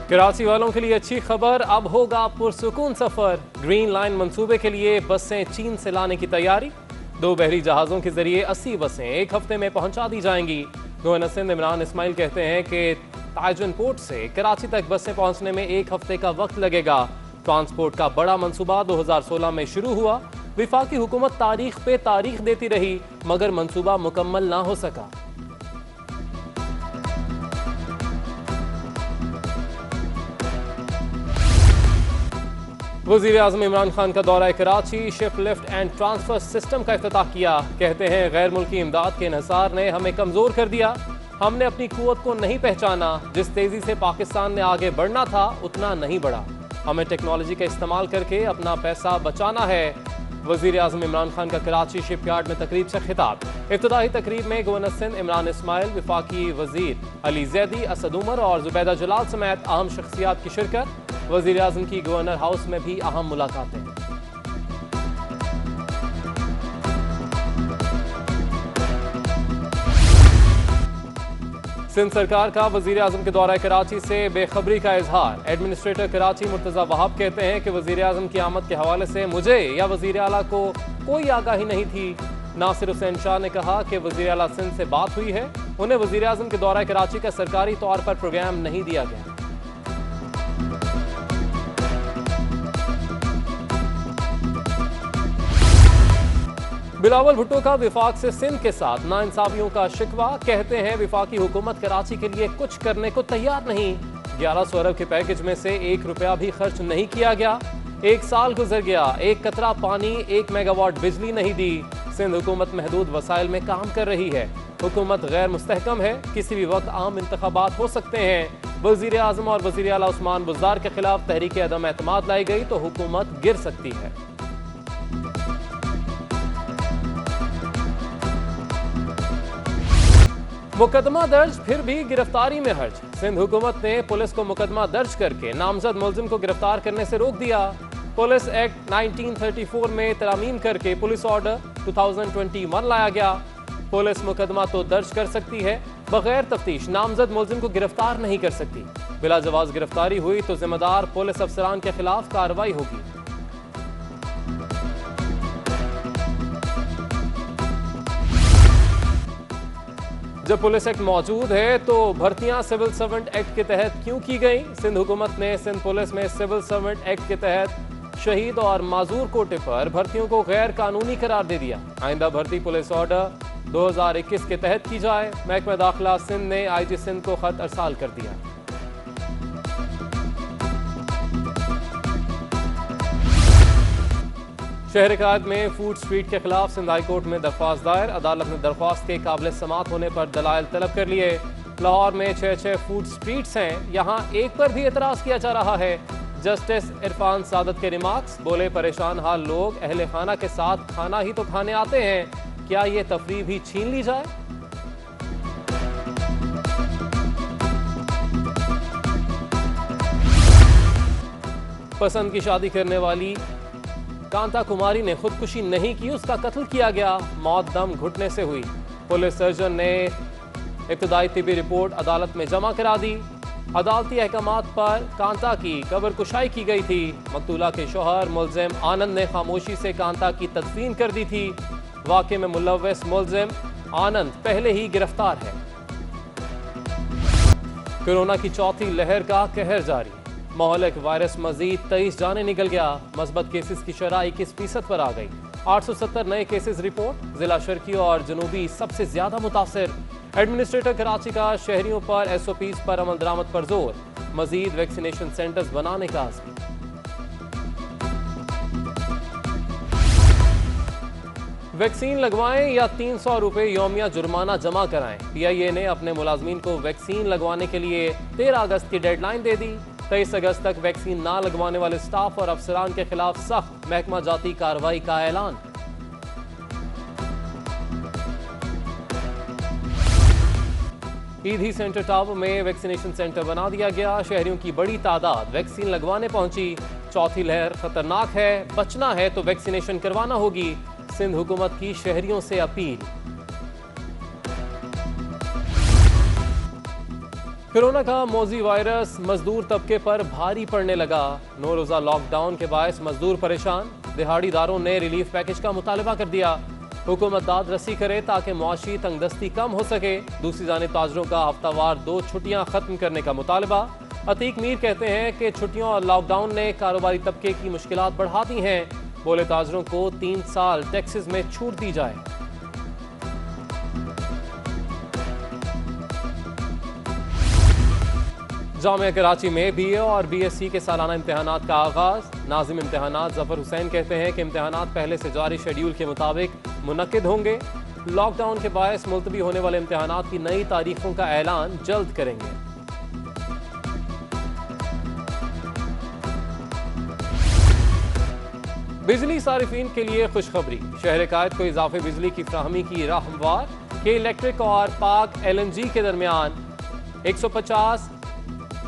कराची वालों के लिए अच्छी खबर, अब होगा पुरसुकून सफर। ग्रीन लाइन मंसूबे के लिए बसें चीन से लाने की तैयारी। 2 बहरी जहाजों के जरिए 80 बसें 1 हफ्ते में पहुंचा दी जाएंगी। गवर्नर सिंध इमरान इस्माइल कहते हैं कि ताइजुन पोर्ट से कराची तक बसें पहुंचने में 1 हफ्ते का वक्त लगेगा। ट्रांसपोर्ट का बड़ा मंसूबा 2016 में शुरू हुआ। विफाकी हुकूमत तारीख पे तारीख देती रही मगर मंसूबा मुकम्मल ना हो सका। वज़ीर आज़म इमरान खान का दौरा Karachi, ship lift and transfer system का इफ्तिताह किया। कहते हैं गैर मुल्की इमदाद के इन्हिसार ने हमें कमज़ोर कर दिया। हमने अपनी कुव्वत को नहीं पहचाना। जिस तेज़ी से पाकिस्तान ने आगे बढ़ना था उतना नहीं बढ़ा। हमें टेक्नोलॉजी का इस्तेमाल करके अपना पैसा बचाना है। वज़ीर आज़म इमरान खान का कराची शिपयार्ड में तकरीब से खिताब। इब्तिदाई तकरीब में गवर्नर सिंध इमरान इस्माइल, विफाकी वज़ीर अली जैदी, असद उमर और जुबैदा जलाल समेत अहम शख्सियात की शिरकत। वज़ीर आज़म की गवर्नर हाउस में भी अहम मुलाकातें। सिंध सरकार का वज़ीर आज़म के दौरा कराची से बेखबरी का इजहार। एडमिनिस्ट्रेटर कराची मुर्तज़ा वहाब कहते हैं कि वज़ीर आज़म की आमद के हवाले से मुझे या वज़ीर आला को कोई आगाही नहीं थी। नासिर हुसैन शाह ने कहा कि वज़ीर आला सिंध से बात हुई है, उन्हें वज़ीर आज़म के दौरा कराची का सरकारी तौर पर प्रोग्राम नहीं दिया गया। बिलावल भुट्टो का विफाक से सिंध के साथ नाइंसाफियों का शिकवा। कहते हैं विफाकी हुकूमत कराची के लिए कुछ करने को तैयार नहीं। 1100 अरब के पैकेज में से 1 रुपया भी खर्च नहीं किया गया। 1 साल गुजर गया, 1 कतरा पानी, 1 मेगावाट बिजली नहीं दी। सिंध हुकूमत महदूद वसाइल में काम कर रही है। हुकूमत गैर मुस्तहकम है, किसी भी वक्त आम इंतखाबात हो सकते हैं। वज़ीर आज़म और वज़ीर आला उस्मान बुज़दार के खिलाफ तहरीक अदम एतमाद लाई गई तो हुकूमत गिर सकती है। मुकदमा दर्ज, फिर भी गिरफ्तारी में हर्ज। सिंध हुकूमत ने पुलिस को मुकदमा दर्ज करके नामजद मुलजिम को गिरफ्तार करने से रोक दिया। पुलिस एक्ट 1934 में तरमीम करके पुलिस ऑर्डर 2021 लाया गया। पुलिस मुकदमा तो दर्ज कर सकती है, बगैर तफ्तीश नामजद मुलजिम को गिरफ्तार नहीं कर सकती। बिला जवाज गिरफ्तारी हुई तो जिम्मेदार पुलिस अफसरान के खिलाफ कार्रवाई होगी। जब पुलिस एक्ट मौजूद है तो भर्तियां सिविल सर्वेंट एक्ट के तहत क्यों की गई? सिंध हुकूमत ने सिंध पुलिस में सिविल सर्वेंट एक्ट के तहत शहीद और माजूर कोटे पर भर्तियों को गैर कानूनी करार दे दिया। आइंदा भर्ती पुलिस ऑर्डर 2021 के तहत की जाए। महकमा दाखिला सिंध ने IG सिंध को खत अरसाल कर दिया। शहर कायद में फूड स्ट्रीट के खिलाफ सिंध हाई कोर्ट में दरख्वास्त दायर। अदालत ने दरख्वास्त के काबिल समात होने पर दलाइल तलब कर लिए। लाहौर में 6 फूड स्ट्रीट्स हैं, यहाँ एक पर भी एतराज़ किया जा रहा है। जस्टिस इरफान सादत के रिमार्क्स, बोले परेशान हाल लोग अहले खाना के साथ खाना ही तो खाने आते हैं, क्या ये तफरीह भी छीन ली जाए? पसंद की शादी करने वाली कांता कुमारी ने खुदकुशी नहीं की, उसका कत्ल किया गया। मौत दम घुटने से हुई। पुलिस सर्जन ने इब्तिदाई तिबी रिपोर्ट अदालत में जमा करा दी। अदालती अहकामात पर कांता की कब्र कुशाई की गई थी। मकतूला के शोहर मुलजिम आनंद ने खामोशी से कांता की तदफीन कर दी थी। वाक़े में मुलव्वस मुलजिम आनंद पहले ही गिरफ्तार है। कोरोना की चौथी लहर का कहर जारी। मोहलिक वायरस मजीद 23 जाने निकल गया। मस्बत केसेस की शरह 21% पर आ गई। 870 नए केसेस रिपोर्ट। जिला शर्की और जनूबी सबसे ज्यादा मुतासिर। एडमिनिस्ट्रेटर कराची का शहरियों पर SOPs पर अमल दरामद पर जोर। मजीद वैक्सीनेशन सेंटर्स बनाने का आज़म। वैक्सीन लगवाएं या 300 रुपए यौमिया जुर्माना जमा कराएं। PIA ने अपने मुलाजमीन को वैक्सीन लगवाने के लिए 13 अगस्त की डेडलाइन दे दी। 23 अगस्त तक वैक्सीन ना लगवाने वाले स्टाफ और अफसरान के खिलाफ सख्त महकमा जाती कार्रवाई का ऐलान। ईदी सेंटर टावर में वैक्सीनेशन सेंटर बना दिया गया। शहरियों की बड़ी तादाद वैक्सीन लगवाने पहुंची। चौथी लहर खतरनाक है, बचना है तो वैक्सीनेशन करवाना होगी। सिंध हुकूमत की शहरियों से अपील। कोरोना का मौजी वायरस मजदूर तबके पर भारी पड़ने लगा। 9 रोजा लॉकडाउन के बायस मजदूर परेशान। दिहाड़ीदारों ने रिलीफ पैकेज का मुतालबा कर दिया। हुकूमत दाद रसी करे ताकि मुआशी तंगदस्ती कम हो सके। दूसरी जानिब ताजरों का हफ्तावार 2 छुट्टियां खत्म करने का मुतालबा। अतीक मीर कहते हैं कि छुट्टियों और लॉकडाउन ने कारोबारी तबके की मुश्किलात बढ़ा दी हैं। बोले ताजरों को 3 साल टैक्सेस में छूट दी जाए। जामिया कराची में BA और BSc के सालाना इम्तहानात का आगाज। नाजिम इम्तहानात जफर हुसैन कहते हैं कि इम्तहानात पहले से जारी शेड्यूल के मुताबिक मुनक्किद होंगे। लॉकडाउन के बायस मुलतवी होने वाले इम्तहानात की नई तारीखों का ऐलान जल्द करेंगे। बिजली सारिफीन के लिए खुशखबरी। शहर कायद को इजाफी बिजली की फ्राहमी की राह हमवार। के इलेक्ट्रिक और पाक LNG के दरमियान 150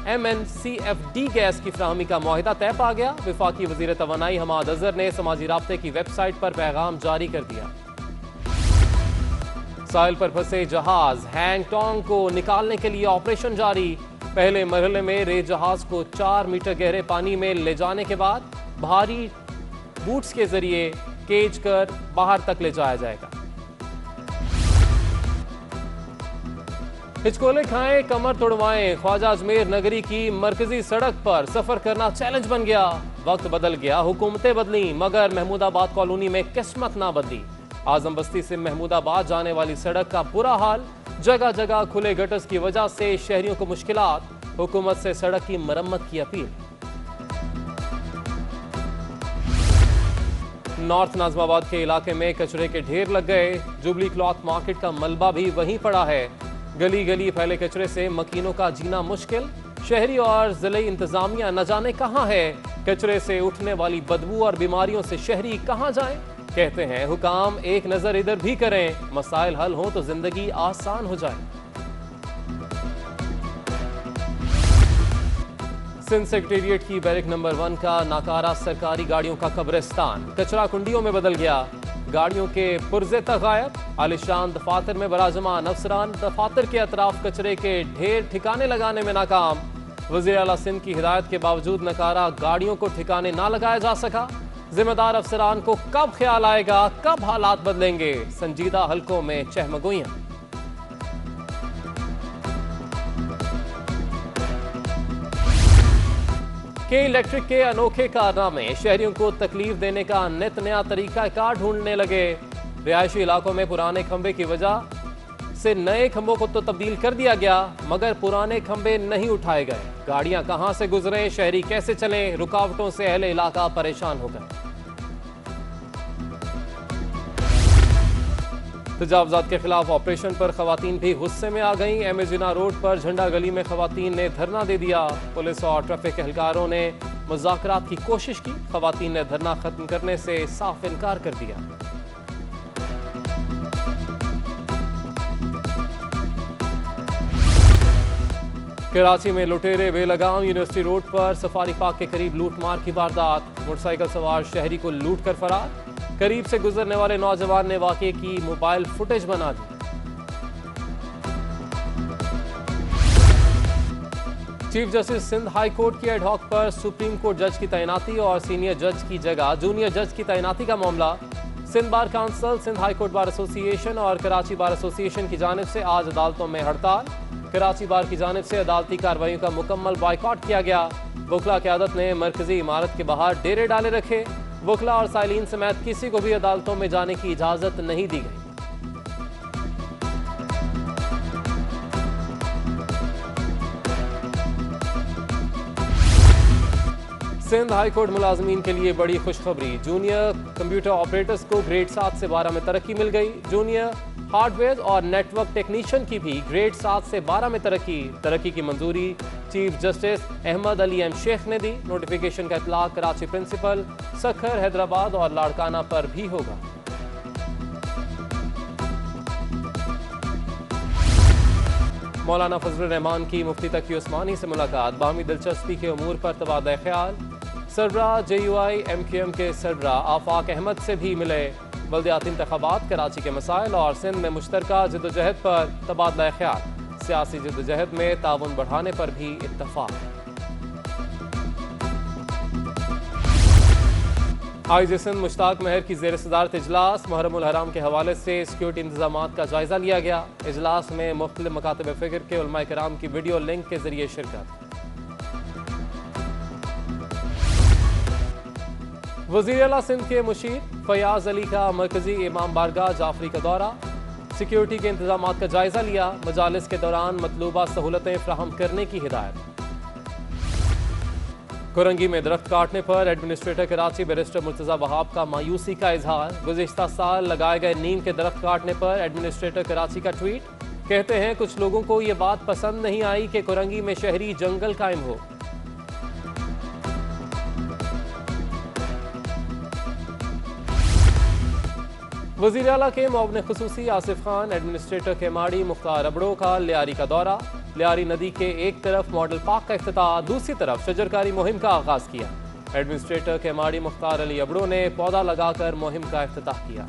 MNCFD गैस की फ्राहमी का मुआहिदा तय पा गया। वफाकी वजीर तवानाई हमाद अजहर ने समाजी राब्ते की वेबसाइट पर पैगाम जारी कर दिया। साहिल पर फंसे जहाज हैंगटोंग को निकालने के लिए ऑपरेशन जारी। पहले मरहले में रे जहाज को 4 मीटर गहरे पानी में ले जाने के बाद भारी बूट्स के जरिए केज कर बाहर तक ले जाया जाएगा। हिचकोले खाएं, कमर तोड़वाएं, ख्वाजा अजमेर नगरी की मरकजी सड़क पर सफर करना चैलेंज बन गया। वक्त बदल गया, हुकूमतें बदली, मगर महमूदाबाद कॉलोनी में किस्मत ना बदली। आजम बस्ती से महमूदाबाद जाने वाली सड़क का बुरा हाल। जगह जगह खुले गटर्स की वजह से शहरियों को मुश्किलात। हुकूमत से सड़क की मरम्मत की अपील। नॉर्थ नाजमाबाद के इलाके में कचरे के ढेर लग गए। जुबली क्लॉथ मार्केट का मलबा भी वहीं पड़ा है। गली गली फैले कचरे से मकीनों का जीना मुश्किल। शहरी और जिले इंतजामिया न जाने कहां है। कचरे से उठने वाली बदबू और बीमारियों से शहरी कहां जाएं। कहते हैं हुकाम एक नजर इधर भी करें, मसाइल हल हो तो जिंदगी आसान हो जाए। सिंध सेक्रेटेरिएट की बैरक नंबर 1 का नाकारा सरकारी गाड़ियों का कब्रिस्तान कचरा कुंडियों में बदल गया। गाड़ियों के पुर्जे तक गायब। आलिशान दफातर में बराजमान अफसरान दफातर के अतराफ कचरे के ढेर ठिकाने लगाने में नाकाम। वज़ीर आला सिंध की हिदायत के बावजूद नकारा गाड़ियों को ठिकाने ना लगाया जा सका। जिम्मेदार अफसरान को कब ख्याल आएगा, कब हालात बदलेंगे। संजीदा हलकों में चहमगोइयां। के इलेक्ट्रिक के अनोखे कारनामे शहरियों को तकलीफ देने का नित नया तरीका कार ढूंढने लगे। रिहायशी इलाकों में पुराने खंबे की वजह से नए खंभों को तो तब्दील कर दिया गया, मगर पुराने खंबे नहीं उठाए गए। गाड़ियां कहां से गुजरें, शहरी कैसे चलें, रुकावटों से अहले इलाका परेशान हो गए। तजावुज़ात के खिलाफ ऑपरेशन पर खवातीन भी गुस्से में आ गईं। एमेजिना रोड पर झंडा गली में खवातीन ने धरना दे दिया। पुलिस और ट्रैफिक एहलकारों ने मुज़ाकरात की कोशिश की। खवातीन ने धरना खत्म करने से साफ इनकार कर दिया। कराची में लुटेरे बेलगाम यूनिवर्सिटी रोड पर सफारी पार्क के करीब लूटमार की वारदात। मोटरसाइकिल सवार शहरी को लूट कर फरार। करीब से गुजरने वाले नौजवान ने वाकये की मोबाइल फुटेज बना दी। Chief justice Sindh high court की एडहॉक पर सुप्रीम कोर्ट जज की तैनाती और सीनियर जज की जगह जूनियर जज की तैनाती का मामला। Sindh bar council, Sindh high court bar association और कराची बार एसोसिएशन की जानिब से आज अदालतों में हड़ताल। कराची बार की जानिब से अदालती कार्रवाइयों का मुकम्मल बाइकआउट किया गया। वकला क़यादत ने मरकजी इमारत के बाहर डेरे डाले रखे। वकला और साइलिन समेत किसी को भी अदालतों में जाने की इजाजत नहीं दी गई। सिंध हाई कोर्ट मुलाजमीन के लिए बड़ी खुशखबरी। जूनियर कंप्यूटर ऑपरेटर्स को ग्रेड 7 से 12 में तरक्की मिल गई। जूनियर हार्डवेयर और नेटवर्क टेक्नीशियन की भी ग्रेड 7 से 12 में तरक्की की मंजूरी chief justice Ahmed Ali M Sheikh ने दी। नोटिफिकेशन का इतलाक कराची प्रिंसिपल, सखर, हैदराबाद और लाड़काना पर भी होगा। मौलाना फजलुर रहमान की मुफ्ती तकी उस्मानी से मुलाकात। बाहमी दिलचस्पी के उमूर पर तबादला ख्याल। सरबरा JUI MQM के सरबरा आफाक अहमद से भी मिले। बल्दियाती इंतखाबात, कराची के मसाइल और सिंध में मुश्तरका जद्दोजहद पर तबादला ख्याल। सियासी जद्दोजहद में ताउन बढ़ाने पर भी इत्तफाक। आईजी सिंध मुश्ताक महर की ज़ेर सदारत इजलास मुहर्रमुल हराम के हवाले से सिक्योरिटी इंतजामात का जायजा लिया गया। इजलास में मुख्तलिफ मकातब फ़िक्र के उलमा किराम की वीडियो लिंक के जरिए शिरकत। वज़ीर आला सिंध के मुशीर फयाज अली का मरकजी इमाम बारगाह जाफरी का दौरा, सिक्योरिटी के इंतजामात का जायजा लिया। मजालिस के दौरान मतलूबा सहूलतें फ्राहम करने की हिदायत। कुरंगी में दरख्त काटने पर एडमिनिस्ट्रेटर कराची बैरिस्टर मुर्तज़ा वहाब का मायूसी का इजहार। गुज़िश्ता साल लगाए गए नीम के दरख्त काटने पर एडमिनिस्ट्रेटर कराची का ट्वीट। कहते हैं कुछ लोगों को ये बात पसंद नहीं आई कि कुरंगी में शहरी जंगल कायम हो। वज़ीर आला के मुआविन खुसूसी आसिफ खान एडमिनिस्ट्रेटर केमाड़ी मुख्तार अबड़ो का लियारी का दौरा। लियारी नदी के एक तरफ मॉडल पार्क का इफ्तिताह, दूसरी तरफ शजरकारी मुहिम का आगाज किया। एडमिनिस्ट्रेटर केमाड़ी मुख्तार अली अबड़ो ने पौधा लगाकर मुहिम का इफ्तिताह किया।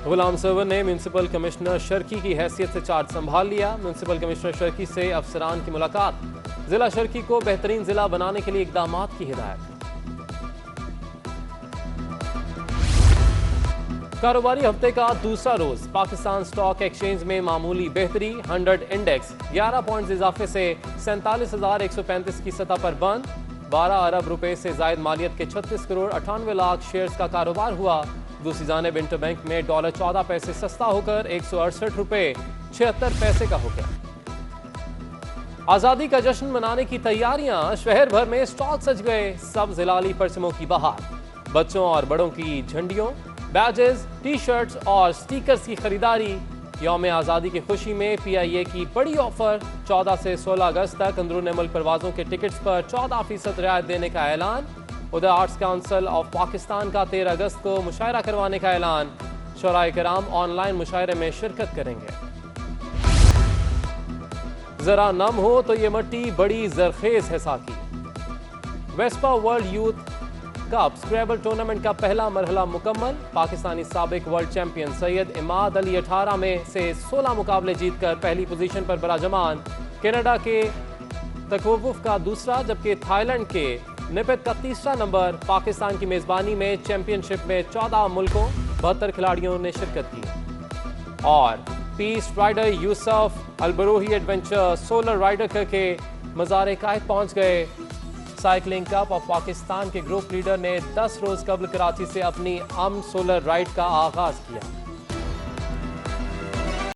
गुलाम सरवर ने म्यूनसिपल कमिश्नर शर्की की हैसियत से चार्ज संभाल लिया। म्यूनसिपल कमिश्नर शर्की से अफसरान की मुलाकात। जिला शर्की को बेहतरीन जिला बनाने के लिए इकदामात की हिदायत। कारोबारी हफ्ते का दूसरा रोज पाकिस्तान स्टॉक एक्सचेंज में मामूली बेहतरी। 100 इंडेक्स 11 पॉइंट्स इजाफे से 47,135 की सतह पर बंद। 12 अरब रुपए से जायद मालियत के 36 करोड़ 98 लाख शेयर्स का कारोबार हुआ। दूसरी जानिब इंटरबैंक में डॉलर 14 पैसे सस्ता होकर 168 रुपए 76 पैसे का हो गया। आजादी का जश्न मनाने की तैयारियां, शहर भर में स्टॉल सज गए। सब्ज हिलाली परचमों की बहार। बच्चों और बड़ों की झंडियों, बैजेस, टी शर्ट्स और स्टिकर्स की खरीदारी। यौम आज़ादी की खुशी में PIA की बड़ी ऑफर। 14 से 16 अगस्त तक अंदरून मुल्क परवाजों के टिकट्स पर 14% रियायत देने का ऐलान। उधर आर्ट्स काउंसिल ऑफ पाकिस्तान का 13 अगस्त को मुशायरा करवाने का ऐलान। शोराए किराम ऑनलाइन मुशायरे में शिरकत करेंगे। जरा नम हो तो ये मट्टी बड़ी जरखेज है साकी। Vespa world youth cup scrabble tournament का पहला मरहला मुकम्मल। पाकिस्तानी साबिक वर्ल्ड चैंपियन सैयद इमाद अली 18 में से 16 मुकाबले जीतकर पहली पोजीशन पर बराजमान। कनाडा के तकवुफ का दूसरा, जबकि थाईलैंड के निपित का तीसरा नंबर। पाकिस्तान की मेजबानी में चैंपियनशिप में 14 मुल्कों 72 खिलाड़ियों ने शिरकत की। और पीस राइडर यूसुफ अलबरूही एडवेंचर सोलर राइडर करके मज़ार कायद पहुंच गए। साइकिलिंग कप ऑफ पाकिस्तान के ग्रुप लीडर ने 10 रोज कबल कराची से अपनी सोलर राइड का आगाज किया।